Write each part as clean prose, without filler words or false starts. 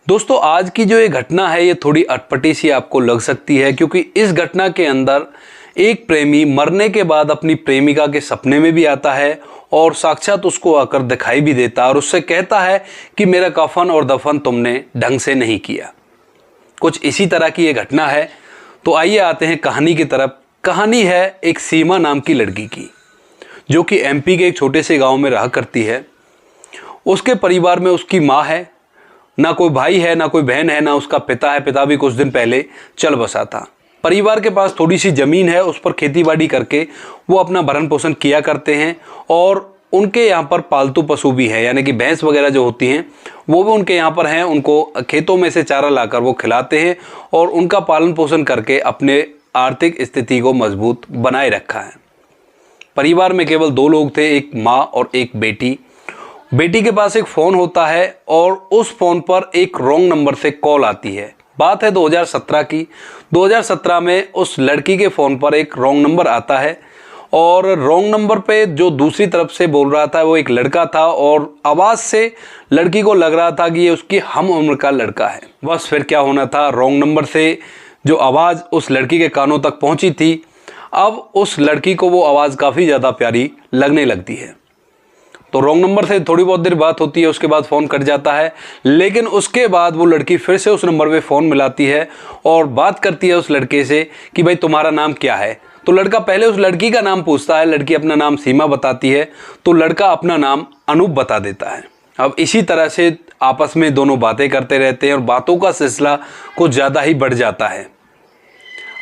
दोस्तों आज की जो ये घटना है ये थोड़ी अटपटी सी आपको लग सकती है, क्योंकि इस घटना के अंदर एक प्रेमी मरने के बाद अपनी प्रेमिका के सपने में भी आता है और साक्षात उसको आकर दिखाई भी देता है और उससे कहता है कि मेरा कफन और दफन तुमने ढंग से नहीं किया। कुछ इसी तरह की ये घटना है। तो आइए आते हैं कहानी की तरफ। कहानी है एक सीमा नाम की लड़की की, जो कि एमपी के एक छोटे से गाँव में रहा करती है। उसके परिवार में उसकी माँ है, ना कोई भाई है, ना कोई बहन है, ना उसका पिता है। पिता भी कुछ दिन पहले चल बसा था। परिवार के पास थोड़ी सी ज़मीन है, उस पर खेतीबाड़ी करके वो अपना भरण पोषण किया करते हैं। और उनके यहाँ पर पालतू पशु भी है, यानी कि भैंस वगैरह जो होती हैं वो भी उनके यहाँ पर हैं। उनको खेतों में से चारा लाकर वो खिलाते हैं और उनका पालन पोषण करके अपने आर्थिक स्थिति को मजबूत बनाए रखा है। परिवार में केवल 2 लोग थे, एक माँ और एक बेटी। बेटी के पास एक फ़ोन होता है और उस फ़ोन पर एक रॉन्ग नंबर से कॉल आती है। बात है 2017 की। 2017 में उस लड़की के फ़ोन पर एक रॉन्ग नंबर आता है और रॉन्ग नंबर पे जो दूसरी तरफ से बोल रहा था वो एक लड़का था और आवाज़ से लड़की को लग रहा था कि ये उसकी हम उम्र का लड़का है। बस फिर क्या होना था, रॉन्ग नंबर से जो आवाज़ उस लड़की के कानों तक पहुँची थी, अब उस लड़की को वो आवाज़ काफ़ी ज़्यादा प्यारी लगने लगती है। तो रॉन्ग नंबर से थोड़ी बहुत देर बात होती है, उसके बाद फ़ोन कट जाता है। लेकिन उसके बाद वो लड़की फिर से उस नंबर पे फ़ोन मिलाती है और बात करती है उस लड़के से कि भाई तुम्हारा नाम क्या है। तो लड़का पहले उस लड़की का नाम पूछता है। लड़की अपना नाम सीमा बताती है, तो लड़का अपना नाम अनूप बता देता है। अब इसी तरह से आपस में दोनों बातें करते रहते हैं और बातों का सिलसिला कुछ ज़्यादा ही बढ़ जाता है।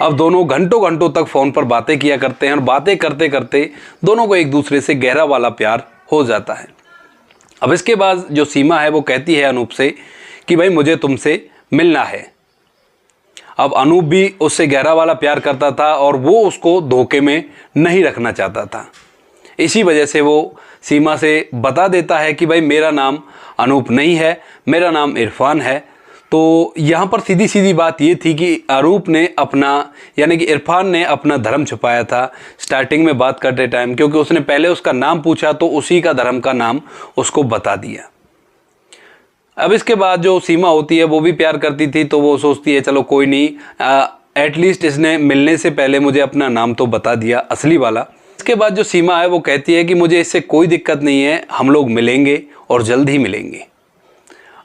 अब दोनों घंटों घंटों तक फ़ोन पर बातें किया करते हैं और बातें करते करते दोनों को एक दूसरे से गहरा वाला प्यार हो जाता है। अब इसके बाद जो सीमा है वो कहती है अनूप से कि भाई मुझे तुमसे मिलना है। अब अनूप भी उससे गहरा वाला प्यार करता था और वो उसको धोखे में नहीं रखना चाहता था। इसी वजह से वो सीमा से बता देता है कि भाई मेरा नाम अनूप नहीं है, मेरा नाम इरफान है। तो यहाँ पर सीधी सीधी बात ये थी कि अनूप ने अपना, यानी कि इरफान ने अपना धर्म छुपाया था स्टार्टिंग में बात करते टाइम, क्योंकि उसने पहले उसका नाम पूछा तो उसी का धर्म का नाम उसको बता दिया। अब इसके बाद जो सीमा होती है वो भी प्यार करती थी, तो वो सोचती है चलो कोई नहीं, एटलीस्ट इसने मिलने से पहले मुझे अपना नाम तो बता दिया असली वाला। इसके बाद जो सीमा है वो कहती है कि मुझे इससे कोई दिक्कत नहीं है, हम लोग मिलेंगे और जल्द ही मिलेंगे।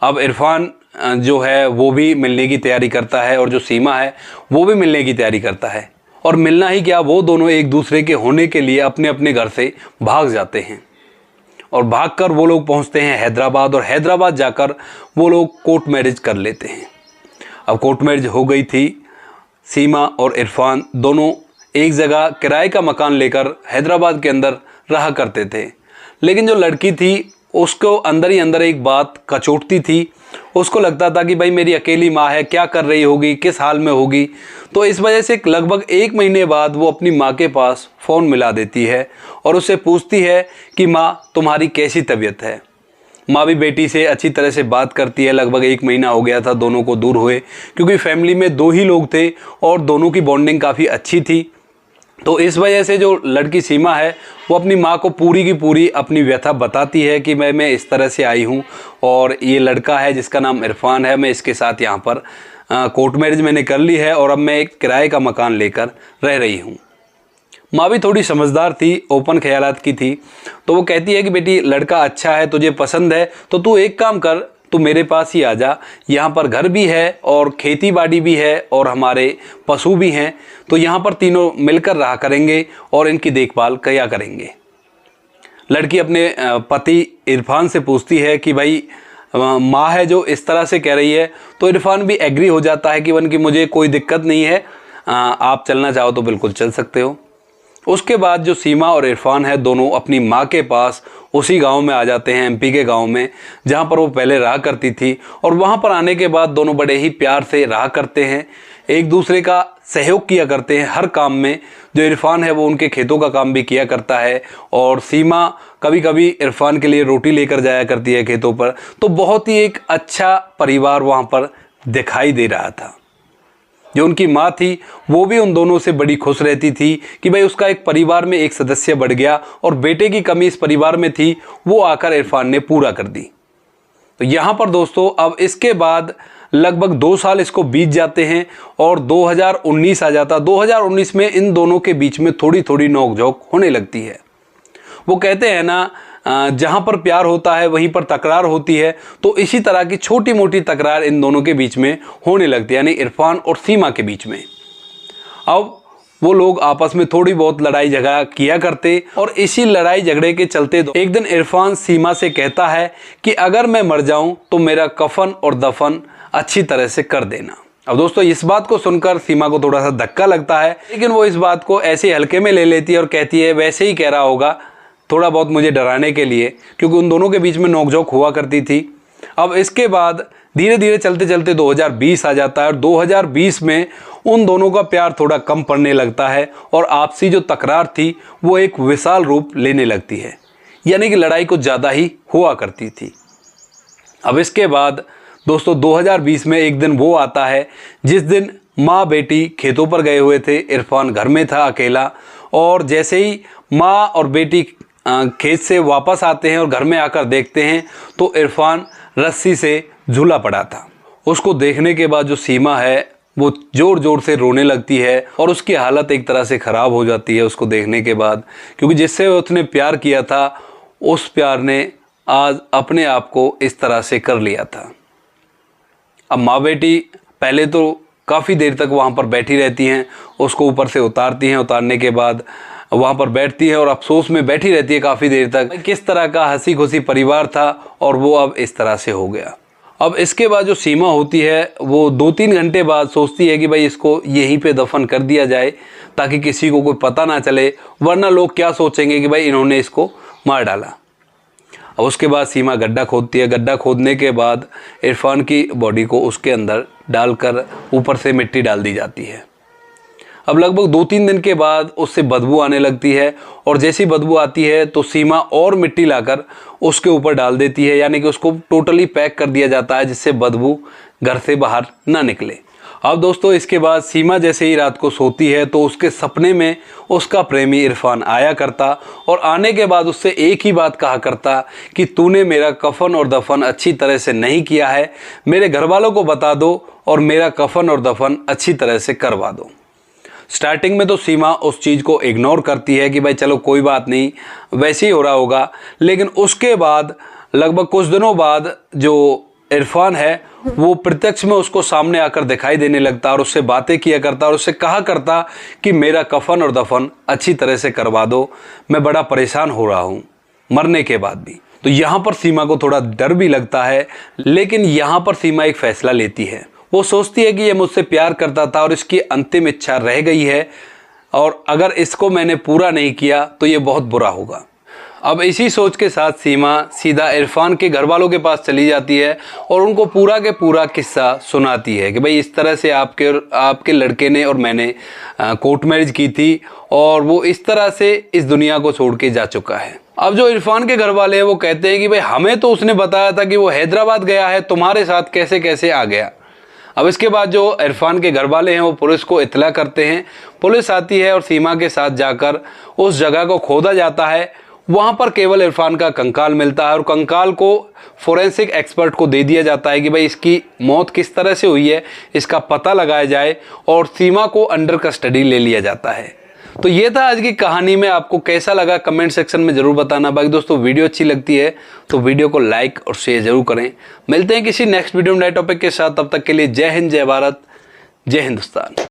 अब इरफान जो है वो भी मिलने की तैयारी करता है और जो सीमा है वो भी मिलने की तैयारी करता है। और मिलना ही क्या, वो दोनों एक दूसरे के होने के लिए अपने अपने घर से भाग जाते हैं और भागकर वो लोग पहुंचते हैं हैदराबाद और हैदराबाद जाकर वो लोग कोर्ट मैरिज कर लेते हैं। अब कोर्ट मैरिज हो गई थी। सीमा और इरफान दोनों एक जगह किराए का मकान लेकर हैदराबाद के अंदर रहा करते थे। लेकिन जो लड़की थी उसको अंदर ही अंदर एक बात कचोटती थी। उसको लगता था कि भाई मेरी अकेली माँ है, क्या कर रही होगी, किस हाल में होगी। तो इस वजह से लगभग 1 महीने बाद वो अपनी माँ के पास फ़ोन मिला देती है और उससे पूछती है कि माँ तुम्हारी कैसी तबीयत है। माँ भी बेटी से अच्छी तरह से बात करती है। लगभग 1 महीना हो गया था दोनों को दूर हुए, क्योंकि फैमिली में 2 ही लोग थे और दोनों की बॉन्डिंग काफ़ी अच्छी थी। तो इस वजह से जो लड़की सीमा है वो अपनी माँ को पूरी की पूरी अपनी व्यथा बताती है कि मैं इस तरह से आई हूँ और ये लड़का है जिसका नाम इरफान है, मैं इसके साथ यहाँ पर कोर्ट मैरिज मैंने कर ली है और अब मैं एक किराए का मकान लेकर रह रही हूँ। माँ भी थोड़ी समझदार थी, ओपन ख्यालात की थी। तो वो कहती है कि बेटी लड़का अच्छा है, तुझे पसंद है तो तू एक काम कर, तू मेरे पास ही आ जा। यहाँ पर घर भी है और खेती बाड़ी भी है और हमारे पशु भी हैं, तो यहाँ पर तीनों मिलकर रहा करेंगे और इनकी देखभाल किया करेंगे। लड़की अपने पति इरफान से पूछती है कि भाई माँ है जो इस तरह से कह रही है, तो इरफान भी एग्री हो जाता है कि मुझे कोई दिक्कत नहीं है, आप चलना चाहो तो बिल्कुल चल सकते हो। उसके बाद जो सीमा और इरफान है दोनों अपनी माँ के पास उसी गांव में आ जाते हैं, एमपी के गांव में, जहां पर वो पहले रहा करती थी। और वहां पर आने के बाद दोनों बड़े ही प्यार से रहा करते हैं, एक दूसरे का सहयोग किया करते हैं हर काम में। जो इरफान है वो उनके खेतों का काम भी किया करता है और सीमा कभी कभी इरफान के लिए रोटी लेकर जाया करती है खेतों पर। तो बहुत ही एक अच्छा परिवार वहाँ पर दिखाई दे रहा था। जो उनकी माँ थी वो भी उन दोनों से बड़ी खुश रहती थी कि भाई उसका एक परिवार में एक सदस्य बढ़ गया और बेटे की कमी इस परिवार में थी वो आकर इरफान ने पूरा कर दी। तो यहाँ पर दोस्तों अब इसके बाद लगभग 2 साल इसको बीत जाते हैं और 2019 आ जाता। 2019 में इन दोनों के बीच में थोड़ी थोड़ी नोकझोंक होने लगती है। वो कहते हैं ना, जहाँ पर प्यार होता है वहीं पर तकरार होती है। तो इसी तरह की छोटी मोटी तकरार इन दोनों के बीच में होने लगती है, यानी इरफान और सीमा के बीच में। अब वो लोग आपस में थोड़ी बहुत लड़ाई झगड़ा किया करते और इसी लड़ाई झगड़े के चलते एक दिन इरफान सीमा से कहता है कि अगर मैं मर जाऊं तो मेरा कफन और दफन अच्छी तरह से कर देना। अब दोस्तों इस बात को सुनकर सीमा को थोड़ा सा धक्का लगता है, लेकिन वो इस बात को ऐसे हल्के में ले लेती है और कहती है वैसे ही कह रहा होगा, थोड़ा बहुत मुझे डराने के लिए, क्योंकि उन दोनों के बीच में नोकझोंक हुआ करती थी। अब इसके बाद धीरे धीरे चलते चलते 2020 आ जाता है और 2020 में उन दोनों का प्यार थोड़ा कम पड़ने लगता है और आपसी जो तकरार थी वो एक विशाल रूप लेने लगती है, यानी कि लड़ाई कुछ ज़्यादा ही हुआ करती थी। अब इसके बाद दोस्तों 2020 में एक दिन वो आता है जिस दिन माँ बेटी खेतों पर गए हुए थे, इरफान घर में था अकेला, और जैसे ही माँ और बेटी खेत से वापस आते हैं और घर में आकर देखते हैं तो इरफान रस्सी से झूला पड़ा था। उसको देखने के बाद जो सीमा है वो ज़ोर ज़ोर से रोने लगती है और उसकी हालत एक तरह से ख़राब हो जाती है उसको देखने के बाद, क्योंकि जिससे उसने प्यार किया था उस प्यार ने आज अपने आप को इस तरह से कर लिया था। अब माँ बेटी पहले तो काफ़ी देर तक वहाँ पर बैठी रहती हैं, उसको ऊपर से उतारती हैं, उतारने के बाद वहाँ पर बैठती है और अफसोस में बैठी रहती है काफ़ी देर तक। किस तरह का हंसी खुशी परिवार था और वो अब इस तरह से हो गया। अब इसके बाद जो सीमा होती है वो 2-3 घंटे बाद सोचती है कि भाई इसको यहीं पे दफन कर दिया जाए ताकि किसी को कोई पता ना चले, वरना लोग क्या सोचेंगे कि भाई इन्होंने इसको मार डाला। अब उसके बाद सीमा गड्ढा खोदती है। गड्ढा खोदने के बाद इरफान की बॉडी को उसके अंदर डालकर ऊपर से मिट्टी डाल दी जाती है। अब लगभग 2-3 दिन के बाद उससे बदबू आने लगती है और जैसी बदबू आती है तो सीमा और मिट्टी लाकर उसके ऊपर डाल देती है, यानी कि उसको टोटली पैक कर दिया जाता है जिससे बदबू घर से बाहर ना निकले। अब दोस्तों इसके बाद सीमा जैसे ही रात को सोती है तो उसके सपने में उसका प्रेमी इरफान आया करता और आने के बाद उससे एक ही बात कहा करता कि तूने मेरा कफन और दफन अच्छी तरह से नहीं किया है, मेरे घर वालों को बता दो और मेरा कफन और दफन अच्छी तरह से करवा दो। स्टार्टिंग में तो सीमा उस चीज़ को इग्नोर करती है कि भाई चलो कोई बात नहीं, वैसे ही हो रहा होगा, लेकिन उसके बाद लगभग कुछ दिनों बाद जो इरफान है वो प्रत्यक्ष में उसको सामने आकर दिखाई देने लगता और उससे बातें किया करता और उससे कहा करता कि मेरा कफन और दफन अच्छी तरह से करवा दो, मैं बड़ा परेशान हो रहा हूँ मरने के बाद भी। तो यहाँ पर सीमा को थोड़ा डर भी लगता है, लेकिन यहाँ पर सीमा एक फ़ैसला लेती है। वो सोचती है कि ये मुझसे प्यार करता था और इसकी अंतिम इच्छा रह गई है और अगर इसको मैंने पूरा नहीं किया तो ये बहुत बुरा होगा। अब इसी सोच के साथ सीमा सीधा इरफान के घर वालों के पास चली जाती है और उनको पूरा के पूरा किस्सा सुनाती है कि भाई इस तरह से आपके लड़के ने और मैंने कोर्ट मैरिज की थी और वो इस तरह से इस दुनिया को छोड़ के जा चुका है। अब जो इरफान के घर वाले हैं वो कहते हैं कि भाई हमें तो उसने बताया था कि वो हैदराबाद गया है, तुम्हारे साथ कैसे कैसे आ गया। अब इसके बाद जो इरफान के घर वाले हैं वो पुलिस को इत्तला करते हैं। पुलिस आती है और सीमा के साथ जाकर उस जगह को खोदा जाता है। वहाँ पर केवल इरफान का कंकाल मिलता है और कंकाल को फोरेंसिक एक्सपर्ट को दे दिया जाता है कि भाई इसकी मौत किस तरह से हुई है इसका पता लगाया जाए और सीमा को अंडर कस्टडी ले लिया जाता है। तो ये था आज की कहानी में। आपको कैसा लगा कमेंट सेक्शन में ज़रूर बताना। बाकी दोस्तों वीडियो अच्छी लगती है तो वीडियो को लाइक और शेयर ज़रूर करें। मिलते हैं किसी नेक्स्ट वीडियो में नए टॉपिक के साथ, तब तक के लिए जय हिंद, जय भारत, जय हिंदुस्तान।